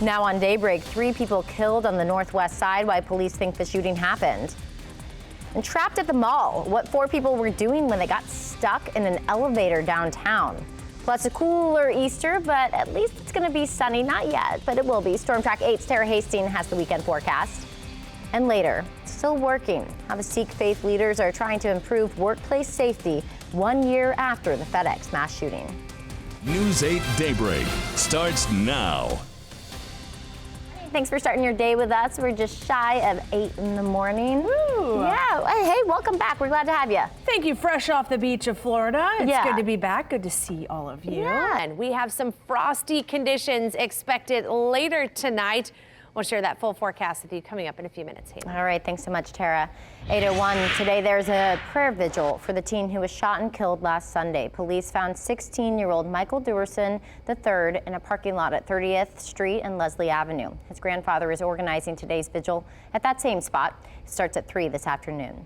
Now on Daybreak, 3 people killed on the northwest side, why police think the shooting happened. And trapped at the mall, what 4 people were doing when they got stuck in an elevator downtown. Plus a cooler Easter, but at least it's going to be sunny. Not yet, but it will be. Storm Track 8's Tara Hastings has the weekend forecast. And later, still working, how the Sikh faith leaders are trying to improve workplace safety 1 year after the FedEx mass shooting. News 8 Daybreak starts now. Thanks for starting your day with us. We're just shy of 8 in the morning. Ooh. Yeah, hey, welcome back. We're glad to have you. Thank you. Fresh off the beach of Florida. It's Yeah. good to be back. Good to see all of you. Yeah. And we have some frosty conditions expected later tonight. We'll share that full forecast with you coming up in a few minutes. Hayden. All right, thanks so much, Tara. 8:01 today, there's a prayer vigil for the teen who was shot and killed last Sunday. Police found 16-year-old Michael Dewerson III in a parking lot at 30th Street and Leslie Avenue. His grandfather is organizing today's vigil at that same spot. It starts at 3 this afternoon.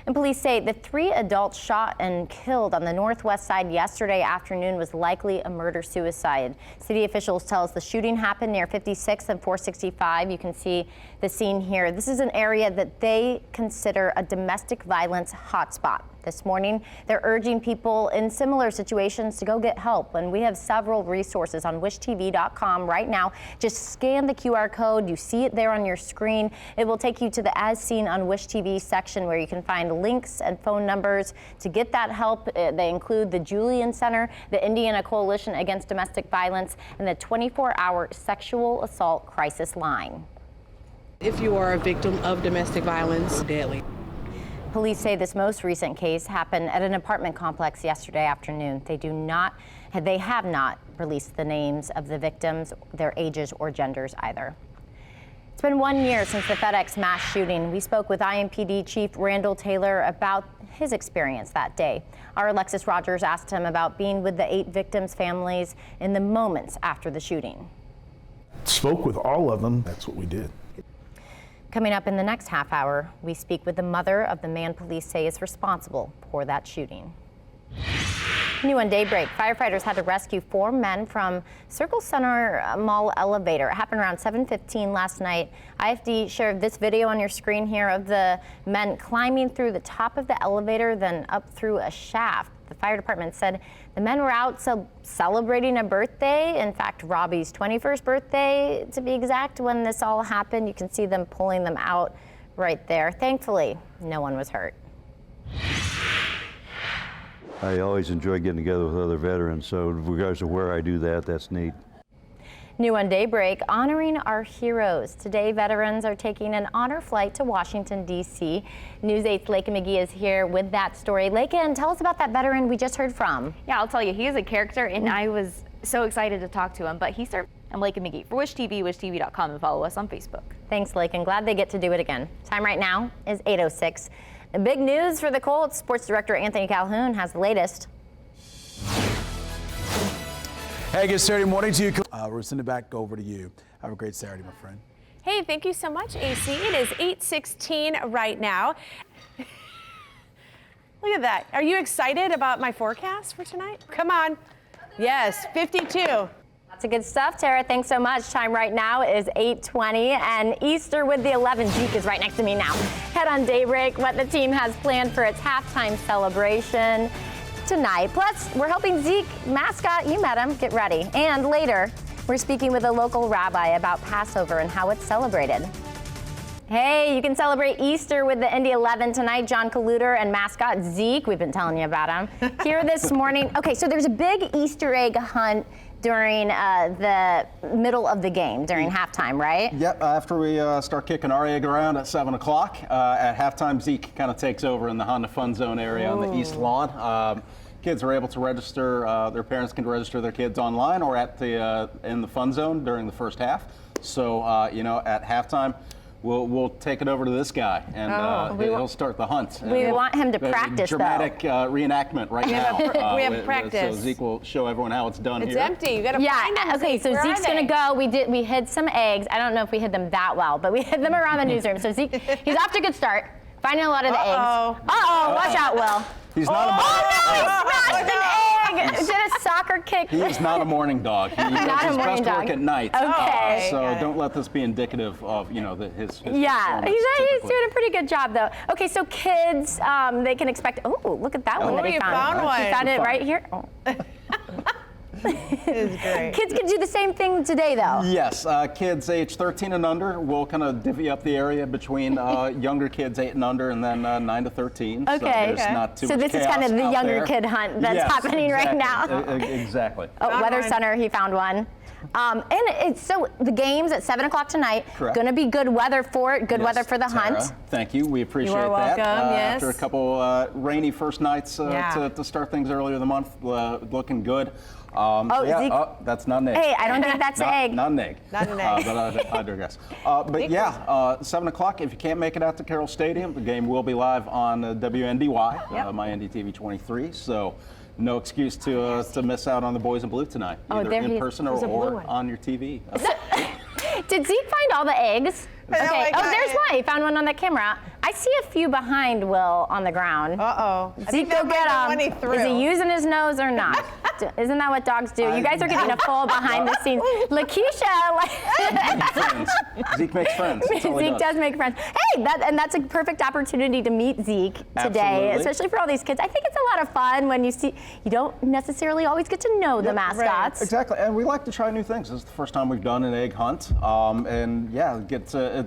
And police say the 3 adults shot and killed on the northwest side yesterday afternoon was likely a murder-suicide. City officials tell us the shooting happened near 56th and 465. You can see the scene here. This is an area that they consider a domestic violence hotspot. This morning, they're urging people in similar situations to go get help. And we have several resources on wishtv.com right now. Just scan the QR code. You see it there on your screen. It will take you to the As Seen on Wish TV section where you can find links and phone numbers to get that help. They include the Julian Center, the Indiana Coalition Against Domestic Violence, and the 24-hour sexual assault crisis line. If you are a victim of domestic violence, deadly. Police say this most recent case happened at an apartment complex yesterday afternoon. They have not released the names of the victims, their ages or genders either. It's been 1 year since the FedEx mass shooting. We spoke with IMPD Chief Randall Taylor about his experience that day. Our Alexis Rogers asked him about being with the 8 victims' families in the moments after the shooting. Spoke with all of them. That's what we did. Coming up in the next half hour, we speak with the mother of the man police say is responsible for that shooting. New on Daybreak, firefighters had to rescue 4 men from Circle Center Mall elevator. It happened around 7:15 last night. IFD shared this video on your screen here of the men climbing through the top of the elevator, then up through a shaft. The fire department said the men were out celebrating a birthday. In fact, Robbie's 21st birthday, to be exact, when this all happened. You can see them pulling them out right there. Thankfully, no one was hurt. I always enjoy getting together with other veterans, so regardless of where I do that, that's neat. New on Daybreak, honoring our heroes. Today, veterans are taking an honor flight to Washington, D.C. News 8's Lakin McGee is here with that story. Lakin, tell us about that veteran we just heard from. Yeah, I'll tell you, he is a character, and I was so excited to talk to him, but he served. I'm Lakin McGee for Wish TV, wishtv.com, and follow us on Facebook. Thanks, Lakin. Glad they get to do it again. Time right now is 8:06. Big news for the Colts. Sports Director Anthony Calhoun has the latest. Hey, good Saturday morning to you. We're sending it back over to you. Have a great Saturday, my friend. Hey, thank you so much, AC. It is 8:16 right now. Look at that. Are you excited about my forecast for tonight? Come on. Yes, 52. Lots of good stuff, Tara. Thanks so much. Time right now is 8:20, and Easter with the 11. Zeke is right next to me now. Head on Daybreak, what the team has planned for its halftime celebration tonight. Plus, we're helping Zeke, mascot, you met him, get ready. And later, we're speaking with a local rabbi about Passover and how it's celebrated. Hey, you can celebrate Easter with the Indy 11 tonight. John Kaluter and mascot Zeke, we've been telling you about him, here this morning. Okay, so there's a big Easter egg hunt during the middle of the game, during halftime, right? Yep, after we start kicking our egg around at 7 o'clock, at halftime, Zeke kind of takes over in the Honda Fun Zone area on the East Lawn. Kids are able to register, their parents can register their kids online or at the in the Fun Zone during the first half. So, you know, at halftime, we'll take it over to this guy, and he'll start the hunt. We want him to practice, dramatic reenactment right now. We have practice. So Zeke will show everyone how it's done It's here. empty. You got to find them. Okay, so Where Zeke's going to go. We hid some eggs. I don't know if we hid them that well, but we hid them around the newsroom. So Zeke, he's off to a good start. Finding a lot of the eggs. Uh-oh, watch out, Will. He's not a Oh, no, he smashed an egg! did a soccer kick. He is not a morning dog. He does Not a his morning best dog. work at night. Okay. So don't let this be indicative of, his Yeah, performance he's typically. doing a pretty good job, though. Okay, so kids, they can expect. Oh, look at that one that he you found. found one. He found it right here. Oh. It's great. Kids can do the same thing today, though. Yes, kids age 13 and under, we'll kind of divvy up the area between younger kids 8 and under, and then 9 to 13. Okay. So there's not too So much this is kind of chaos the out younger there. kid hunt that's Yes, happening right exactly. now. Exactly. Oh, Weather Center, he found one. And it's so the game's at 7 o'clock tonight. Correct. Going to be good weather for it. Good Yes, weather for the Tara, hunt. Thank you. We appreciate You are that. welcome, yes. After a couple rainy first nights Yeah. to start things earlier in the month, looking good. Zeke- That's not an egg. Hey, I don't think that's an egg. Not an egg. Not an egg. But I digress. But yeah, 7 o'clock. If you can't make it out to Carroll Stadium, the game will be live on WNDY, my NDTV 23. So no excuse to miss out on the boys in blue tonight, either there in he- person there's a blue or one. on your TV. Did Zeke find all the eggs? Okay. I Oh, got there's it. one. He found one on the camera. I see a few behind Will on the ground. Uh-oh. Zeke, go get him. Is he using his nose or not? Isn't that what dogs do? You guys are getting a full behind the scenes. Lakeisha, Friends. Zeke makes friends. That's all he Zeke does make friends. Hey, that's a perfect opportunity to meet Zeke today, Absolutely. especially for all these kids. I think it's a lot of fun when you don't necessarily always get to know the mascots. Exactly, and we like to try new things. This is the first time we've done an egg hunt, and yeah, get a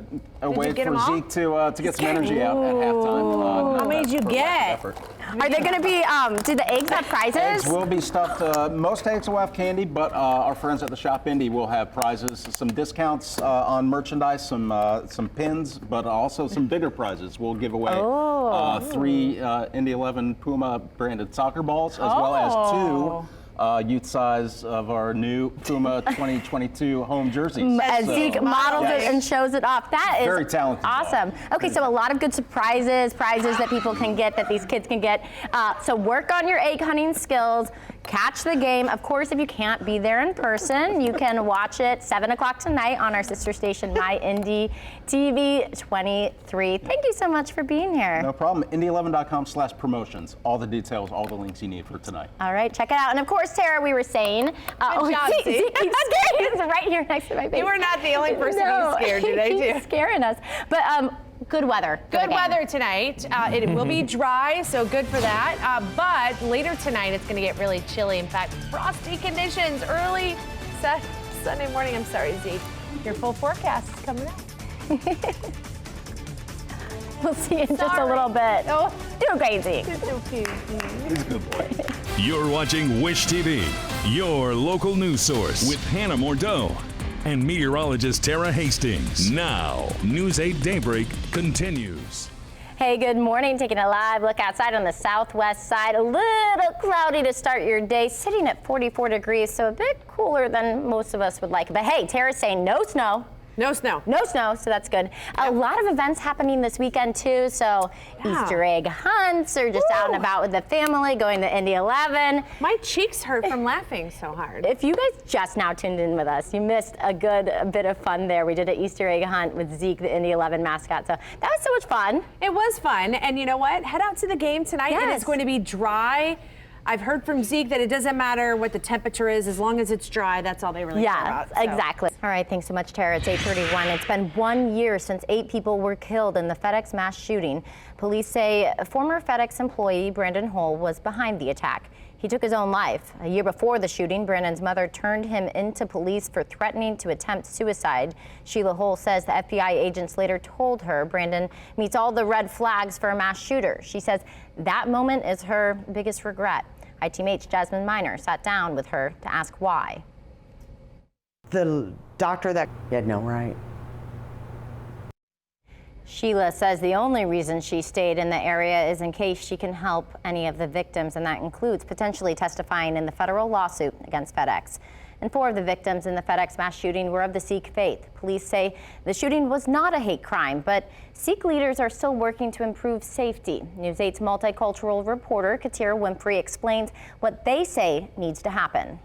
way get for 'em all? Zeke to get some energy out at halftime. How many did you get? Are they going to be? Do the eggs have prizes? Eggs will be stuffed. Most eggs will have candy, but our friends at the Shop Indy will have prizes, some discounts on merchandise, some pins, but also some bigger prizes. We'll give away 3 Indy 11 Puma branded soccer balls, as well as 2 youth size of our new Puma 2022 home jerseys. As So, Zeke models yes. it and shows it off. That is Very talented awesome. dog. Okay, so a lot of good surprises, prizes that people can get, that these kids can get. So work on your egg hunting skills. Catch the game. Of course, if you can't be there in person, you can watch it 7 o'clock tonight on our sister station, My Indy TV 23. Thank you so much for being here. No problem. Indy11.com/promotions. All the details, all the links you need for tonight. All right, check it out. And of course, Tara, we were saying, job, Zeke Zeke. keeps scaring. He's right here next to my face. You were not the only person No, who's scared today, he keeps too. scaring us. But good weather. for the Good game. weather tonight. It will be dry, so good for that. But later tonight, it's going to get really chilly. In fact, frosty conditions early Sunday morning. I'm sorry, Zeke. Your full forecast is coming up. We'll see in just a little bit. Oh. Do great, Zeke. He's a good boy. You're watching Wish TV, your local news source with Hannah Mordeau and meteorologist Tara Hastings. Now, News 8 Daybreak continues. Hey, good morning. Taking a live look outside on the southwest side. A little cloudy to start your day, sitting at 44 degrees, so a bit cooler than most of us would like. But hey, Tara's saying no snow. No snow. No snow, so that's good. A lot of events happening this weekend too. So Easter egg hunts, or just out and about with the family, going to Indy 11. My cheeks hurt from laughing so hard. If you guys just now tuned in with us, you missed a bit of fun there. We did an Easter egg hunt with Zeke, the Indy 11 mascot. So that was so much fun. It was fun, and you know what? Head out to the game tonight. It Yes. is going to be dry. I've heard from Zeke that it doesn't matter what the temperature is, as long as it's dry, that's all they really care Yeah, about. So. exactly. All right, thanks so much, Tara. It's 8:31. It's been 1 year since 8 people were killed in the FedEx mass shooting. Police say a former FedEx employee, Brandon Hull, was behind the attack. He took his own life. A year before the shooting, Brandon's mother turned him into police for threatening to attempt suicide. Sheila Hull says the FBI agents later told her Brandon meets all the red flags for a mass shooter. She says that moment is her biggest regret. ITMH Jasmine Miner sat down with her to ask why. The doctor that had no right. Sheila says the only reason she stayed in the area is in case she can help any of the victims, and that includes potentially testifying in the federal lawsuit against FedEx. And 4 of the victims in the FedEx mass shooting were of the Sikh faith. Police say the shooting was not a hate crime, but Sikh leaders are still working to improve safety. News 8's multicultural reporter Katira Winfrey explains what they say needs to happen.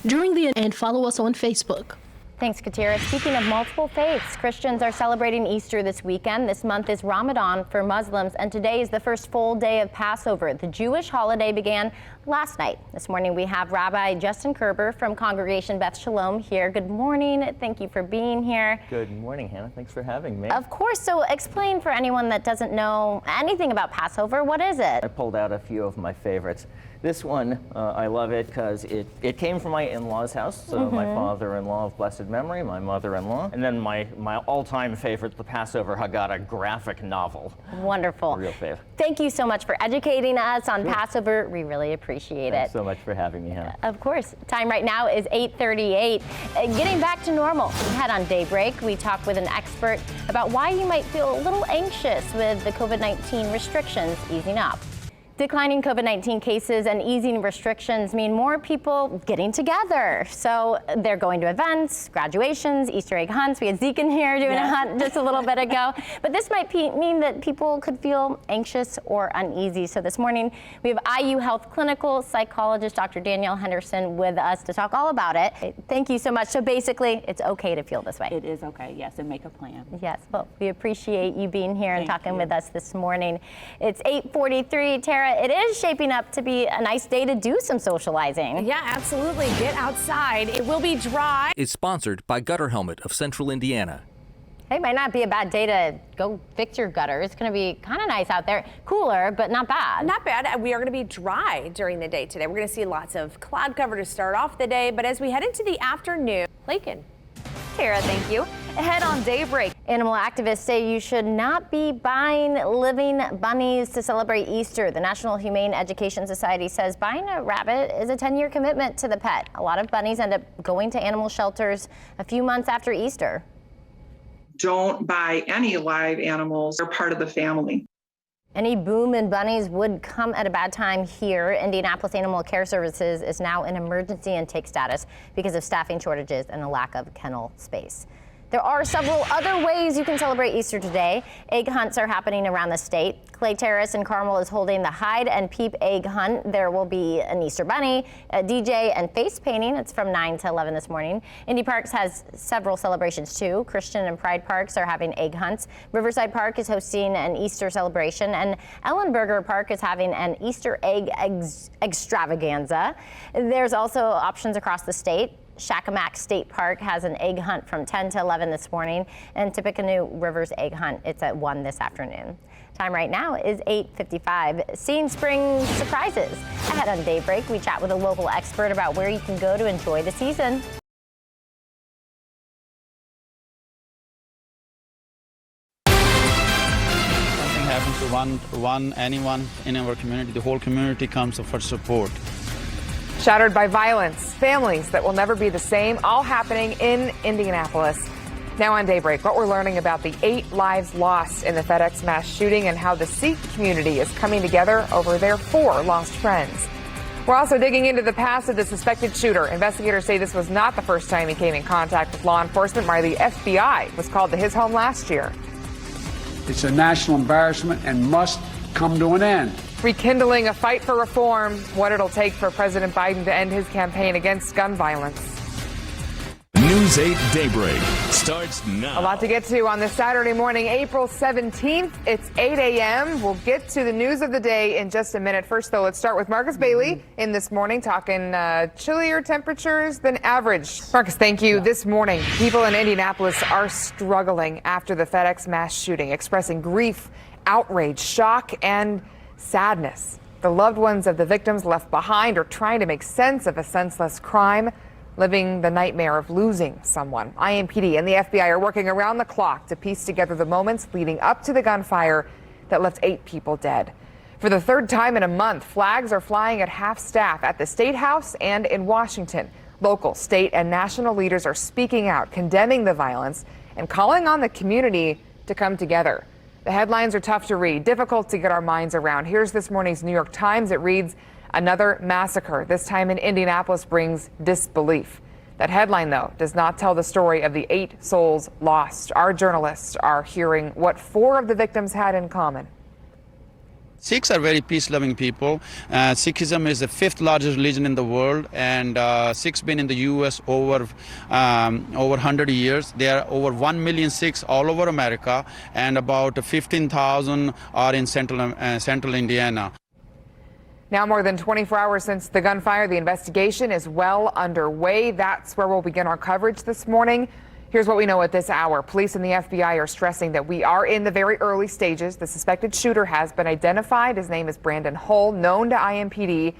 And follow us on Facebook. Thanks, Katira. Speaking of multiple faiths, Christians are celebrating Easter this weekend. This month is Ramadan for Muslims, and today is the first full day of Passover. The Jewish holiday began last night. This morning we have Rabbi Justin Kerber from Congregation Beth Shalom here. Good morning. Thank you for being here. Good morning, Hannah. Thanks for having me. Of course. So explain for anyone that doesn't know anything about Passover. What is it? I pulled out a few of my favorites. This one, I love it because it came from my in-laws' house. So my father-in-law of blessed memory, my mother-in-law, and then my all-time favorite, the Passover Haggadah graphic novel. Wonderful. Real fave. Thank you so much for educating us on Passover. We really appreciate Thanks it. so much for having me, Hannah. Of course. Time right now is 8:38. Getting back to normal. We had on Daybreak, we talked with an expert about why you might feel a little anxious with the COVID-19 restrictions easing up. Declining COVID-19 cases and easing restrictions mean more people getting together. So they're going to events, graduations, Easter egg hunts. We had Zeke in here doing a hunt just a little bit ago. But this might mean that people could feel anxious or uneasy. So this morning we have IU Health clinical psychologist Dr. Danielle Henderson with us to talk all about it. Thank you so much. So basically it's okay to feel this way. It is okay, yes, and make a plan. Yes, well, we appreciate you being here and talking with us this morning. It's 8:43, Tara. It is shaping up to be a nice day to do some socializing. Yeah, absolutely. Get outside. It will be dry. Is sponsored by Gutter Helmet of Central Indiana. It might not be a bad day to go fix your gutter. It's going to be kind of nice out there. Cooler, but not bad. Not bad. We are going to be dry during the day today. We're going to see lots of cloud cover to start off the day, but as we head into the afternoon, Lakin. Tara, thank you. Ahead on Daybreak. Animal activists say you should not be buying living bunnies to celebrate Easter. The National Humane Education Society says buying a rabbit is a 10-year commitment to the pet. A lot of bunnies end up going to animal shelters a few months after Easter. Don't buy any live animals. They're part of the family. Any boom in bunnies would come at a bad time here. Indianapolis Animal Care Services is now in emergency intake status because of staffing shortages and a lack of kennel space. There are several other ways you can celebrate Easter today. Egg hunts are happening around the state. Clay Terrace in Carmel is holding the Hide and Peep Egg Hunt. There will be an Easter bunny, a DJ, and face painting. It's from 9 to 11 this morning. Indy Parks has several celebrations too. Christian and Pride Parks are having egg hunts. Riverside Park is hosting an Easter celebration, and Ellenberger Park is having an Easter egg extravaganza. There's also options across the state. Shakamak State Park has an egg hunt from 10 to 11 this morning, and Tippecanoe River's egg hunt, it's at 1 this afternoon. Time right now is 8:55. Seeing spring surprises. Ahead on Daybreak, we chat with a local expert about where you can go to enjoy the season. Something happens to anyone in our community, the whole community comes for support. Shattered by violence, families that will never be the same, all happening in Indianapolis. Now on Daybreak, what we're learning about the 8 lives lost in the FedEx mass shooting and how the Sikh community is coming together over their 4 lost friends. We're also digging into the past of the suspected shooter. Investigators say this was not the first time he came in contact with law enforcement, where the FBI was called to his home last year. It's a national embarrassment and must come to an end. Rekindling a fight for reform, what it'll take for President Biden to end his campaign against gun violence. News 8 Daybreak starts now. A lot to get to on this Saturday morning, April 17th. It's 8 a.m. We'll get to the news of the day in just a minute. First, though, let's start with Marcus Bailey in this morning, talking chillier temperatures than average. Marcus, thank you. This morning, people in Indianapolis are struggling after the FedEx mass shooting, expressing grief, outrage, shock, and sadness. The loved ones of the victims left behind are trying to make sense of a senseless crime, living the nightmare of losing someone. IMPD and the FBI are working around the clock to piece together the moments leading up to the gunfire that left 8 people dead. For the 3rd time in a month, flags are flying at half staff at the State House and in Washington. Local, state, and national leaders are speaking out, condemning the violence and calling on the community to come together. The headlines are tough to read, difficult to get our minds around. Here's this morning's New York Times. It reads, "Another massacre, this time in Indianapolis, brings disbelief." That headline, though, does not tell the story of the 8 souls lost. Our journalists are hearing what 4 of the victims had in common. Sikhs are very peace-loving people. Sikhism is the 5th largest religion in the world, and Sikhs been in the U.S. over 100 years. There are over 1 million Sikhs all over America, and about 15,000 are in central Indiana. Now more than 24 hours since the gunfire, the investigation is well underway. That's where we'll begin our coverage this morning. Here's what we know at this hour. Police and the FBI are stressing that we are in the very early stages. The suspected shooter has been identified. His name is Brandon Hull, known to IMPD.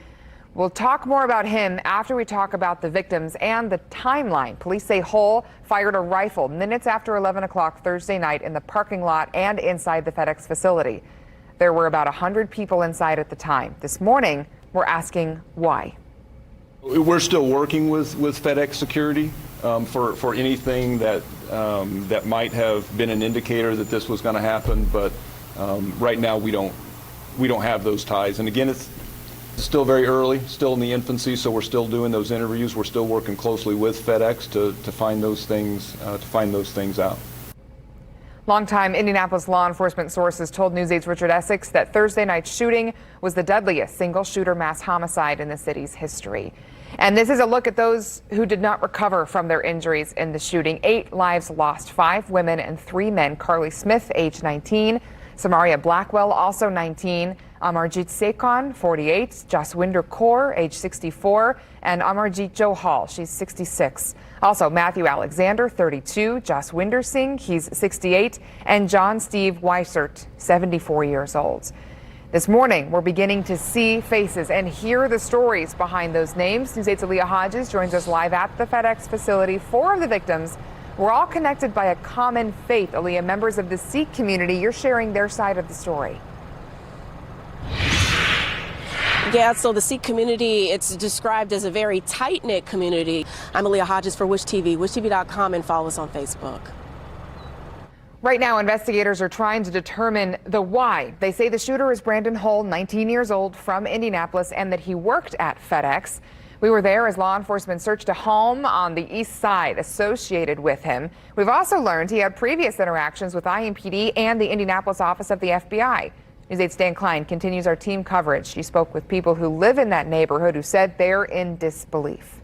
We'll talk more about him after we talk about the victims and the timeline. Police say Hull fired a rifle minutes after 11 o'clock Thursday night in the parking lot and inside the FedEx facility. There were about 100 people inside at the time. This morning, we're asking why. We're still working with FedEx security for anything that might have been an indicator that this was going to happen, but right now we don't have those ties. And again, it's still very early, still in the infancy, so we're still doing those interviews. We're still working closely with FedEx to find those things out. Longtime Indianapolis law enforcement sources told News 8's Richard Essex that Thursday night's shooting was the deadliest single-shooter mass homicide in the city's history. And this is a look at those who did not recover from their injuries in the shooting. 8 lives lost, 5 women and 3 men. Carly Smith, age 19. Samaria Blackwell, also 19. Amarjit Sekon, 48. Jaswinder Kaur, age 64. And Amarjit Johal, she's 66. Also, Matthew Alexander, 32. Jaswinder Singh, he's 68. And John Steve Weissert, 74 years old. This morning, we're beginning to see faces and hear the stories behind those names. News 8's Aaliyah Hodges joins us live at the FedEx facility. 4 of the victims were all connected by a common faith. Aaliyah, members of the Sikh community, you're sharing their side of the story. Yeah, so the Sikh community, it's described as a very tight-knit community. I'm Aaliyah Hodges for Wish TV, wishtv.com, and follow us on Facebook. Right now, investigators are trying to determine the why. They say the shooter is Brandon Hull, 19 years old, from Indianapolis, and that he worked at FedEx. We were there as law enforcement searched a home on the east side associated with him. We've also learned he had previous interactions with IMPD and the Indianapolis office of the FBI. News 8's Dan Klein continues our team coverage. She spoke with people who live in that neighborhood who said they're in disbelief.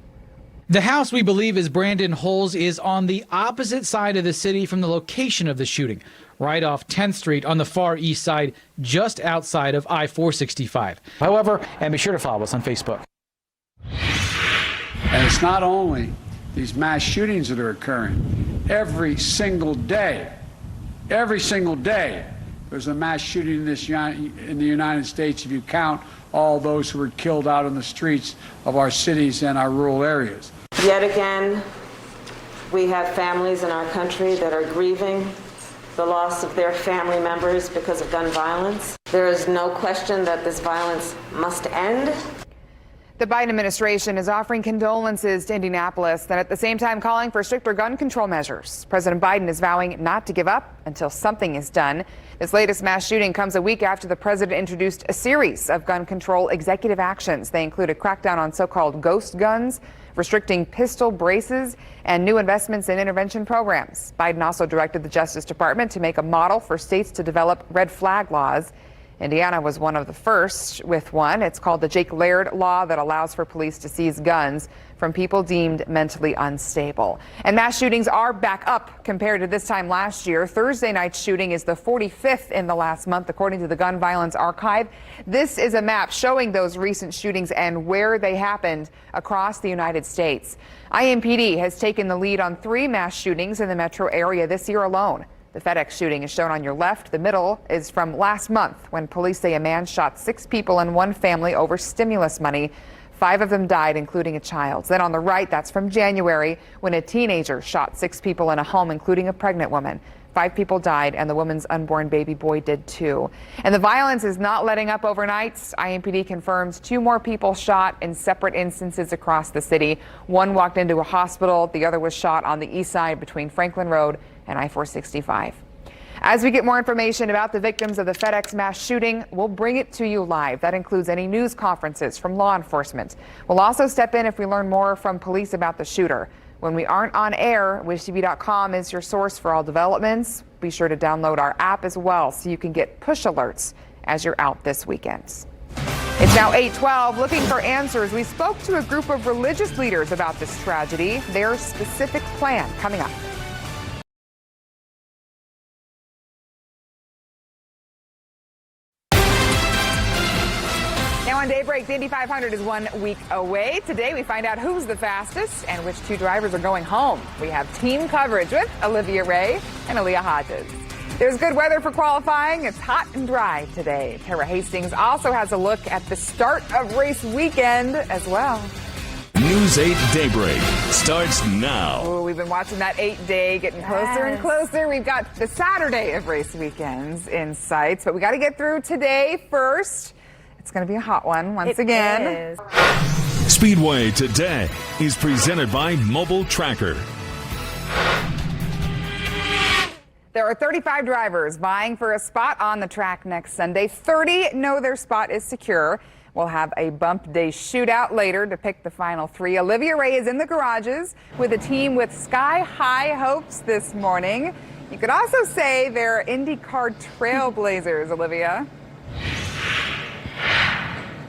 The house we believe is Brandon Hull's is on the opposite side of the city from the location of the shooting, right off 10th Street on the far east side, just outside of I-465. However, and be sure to follow us on Facebook. And it's not only these mass shootings that are occurring. Every single day, there's a mass shooting in the United States if you count all those who were killed out in the streets of our cities and our rural areas. Yet again, we have families in our country that are grieving the loss of their family members because of gun violence. There is no question that this violence must end. The Biden administration is offering condolences to Indianapolis, and at the same time calling for stricter gun control measures. President Biden is vowing not to give up until something is done. This latest mass shooting comes a week after the president introduced a series of gun control executive actions. They include a crackdown on so-called ghost guns, restricting pistol braces, and new investments in intervention programs. Biden also directed the Justice Department to make a model for states to develop red flag laws. Indiana was one of the first with one. It's called the Jake Laird Law that allows for police to seize guns from people deemed mentally unstable. And mass shootings are back up compared to this time last year. Thursday night's shooting is the 45th in the last month, according to the Gun Violence Archive. This is a map showing those recent shootings and where they happened across the United States. IMPD has taken the lead on 3 mass shootings in the metro area this year alone. The FedEx shooting is shown on your left. The middle is from last month when police say a man shot 6 people in one family over stimulus money. 5 of them died, including a child. Then on the right, that's from January when a teenager shot 6 people in a home, including a pregnant woman. 5 people died, and the woman's unborn baby boy did too. And the violence is not letting up overnight. IMPD confirms 2 more people shot in separate instances across the city. One walked into a hospital. The other was shot on the east side between Franklin Road and I-465. As we get more information about the victims of the FedEx mass shooting, we'll bring it to you live. That includes any news conferences from law enforcement. We'll also step in if we learn more from police about the shooter. When we aren't on air, wishtv.com is your source for all developments. Be sure to download our app as well so you can get push alerts as you're out this weekend. It's now 8:12. Looking for answers, we spoke to a group of religious leaders about this tragedy. Their specific plan coming up. Now on Daybreak, the Indy 500 is 1 week away. Today we find out who's the fastest and which two drivers are going home. We have team coverage with Olivia Ray and Aaliyah Hodges. There's good weather for qualifying. It's hot and dry today. Tara Hastings also has a look at the start of race weekend as well. News 8 Daybreak starts now. Oh, we've been watching that 8-day getting closer and closer. We've got the Saturday of race weekends in sights, but we got to get through today first. It's going to be a hot one once again. Speedway Today is presented by Mobile Tracker. There are 35 drivers vying for a spot on the track next Sunday. 30 know their spot is secure. We'll have a bump day shootout later to pick the final 3. Olivia Ray is in the garages with a team with sky-high hopes this morning. You could also say they're IndyCar trailblazers, Olivia.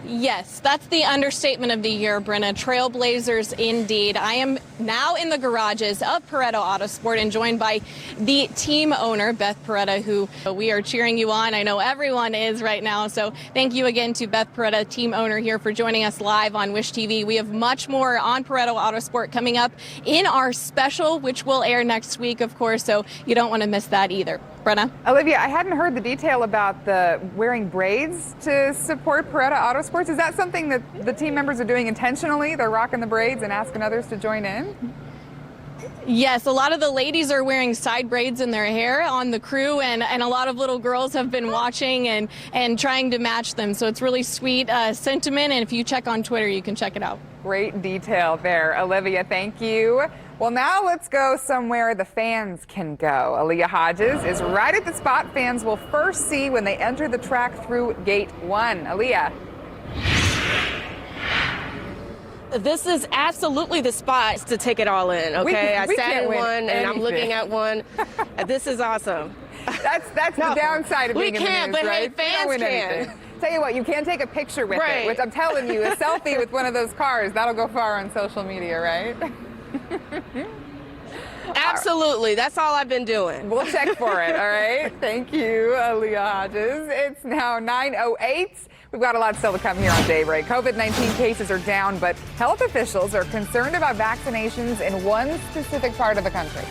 Yes, that's the understatement of the year, Brenna. Trailblazers indeed. I am now in the garages of Pareto Autosport and joined by the team owner, Beth Pareto, who we are cheering you on. I know everyone is right now. So thank you again to Beth Pareto, team owner, here for joining us live on Wish TV. We have much more on Pareto Autosport coming up in our special, which will air next week, of course. So you don't want to miss that either. Brenna? Olivia, I hadn't heard the detail about the wearing braids to support Pareto Autosports. Is that something that the team members are doing intentionally? They're rocking the braids and asking others to join in? Yes, a lot of the ladies are wearing side braids in their hair on the crew, and a lot of little girls have been watching and trying to match them. So it's really sweet sentiment, and if you check on Twitter, you can check it out. Great detail there, Olivia. Thank you. Well, now let's go somewhere the fans can go. Aaliyah Hodges is right at the spot fans will first see when they enter the track through Gate 1. Aaliyah. This is absolutely the spot to take it all in, okay? I sat in one and I'm looking at one. This is awesome. That's the downside of being in the news, but right? hey, fans can. Tell you what, you can take a picture with it, which I'm telling you, a selfie with one of those cars, that'll go far on social media, right? Absolutely. That's all I've been doing. We'll check for it, all right? Thank you, Aaliyah Hodges. It's now 9:08. We've got a lot still to come here on Daybreak. COVID-19 cases are down, but health officials are concerned about vaccinations in one specific part of the country.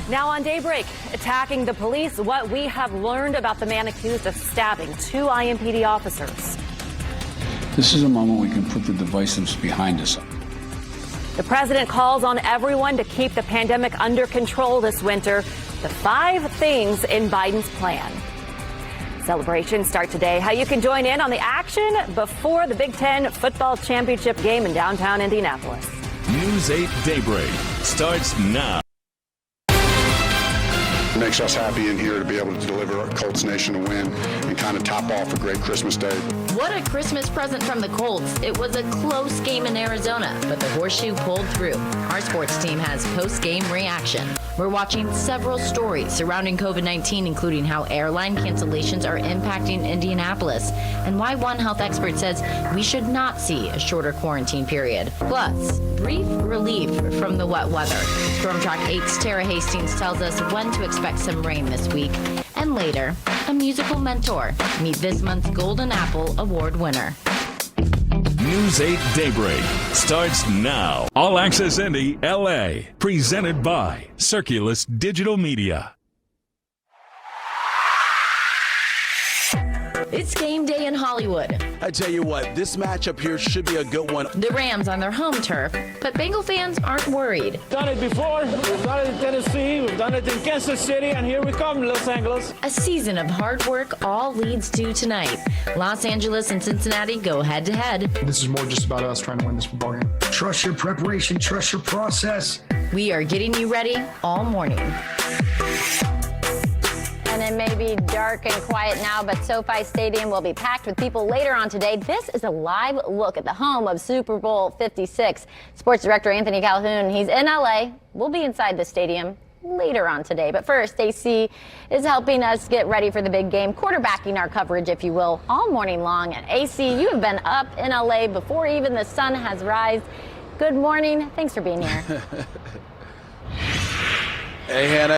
Now on Daybreak, attacking the police, what we have learned about the man accused of stabbing 2 IMPD officers. This is a moment we can put the divisives behind us. The president calls on everyone to keep the pandemic under control this winter. The 5 things in Biden's plan. Celebrations start today. How you can join in on the action before the Big Ten football championship game in downtown Indianapolis. News 8 Daybreak starts now. It makes us happy in here to be able to deliver Colts Nation a win and kind of top off a great Christmas day. What a Christmas present from the Colts. It was a close game in Arizona, but the horseshoe pulled through. Our sports team has post-game reaction. We're watching several stories surrounding COVID-19, including how airline cancellations are impacting Indianapolis and why one health expert says we should not see a shorter quarantine period. Plus, brief relief from the wet weather. Storm Track 8's Tara Hastings tells us when to expect some rain this week. And later, a musical mentor. Meet this month's Golden Apple Award winner. News 8 Daybreak starts now. All Access Indy, LA. Presented by Circulus Digital Media. It's game day in Hollywood. I tell you what, this matchup here should be a good one. The Rams on their home turf, but Bengal fans aren't worried. Done it before. We've done it in Tennessee. We've done it in Kansas City, and here we come, Los Angeles. A season of hard work all leads to tonight. Los Angeles and Cincinnati go head to head. This is more just about us trying to win this football game. Trust your preparation, trust your process. We are getting you ready all morning. And it may be dark and quiet now, but SoFi Stadium will be packed with people later on today. This is a live look at the home of Super Bowl 56. Sports Director Anthony Calhoun, he's in LA. We'll be inside the stadium later on today. But first, AC is helping us get ready for the big game, quarterbacking our coverage, if you will, all morning long. And AC, you have been up in LA before even the sun has risen. Good morning. Thanks for being here. Hey, Hannah.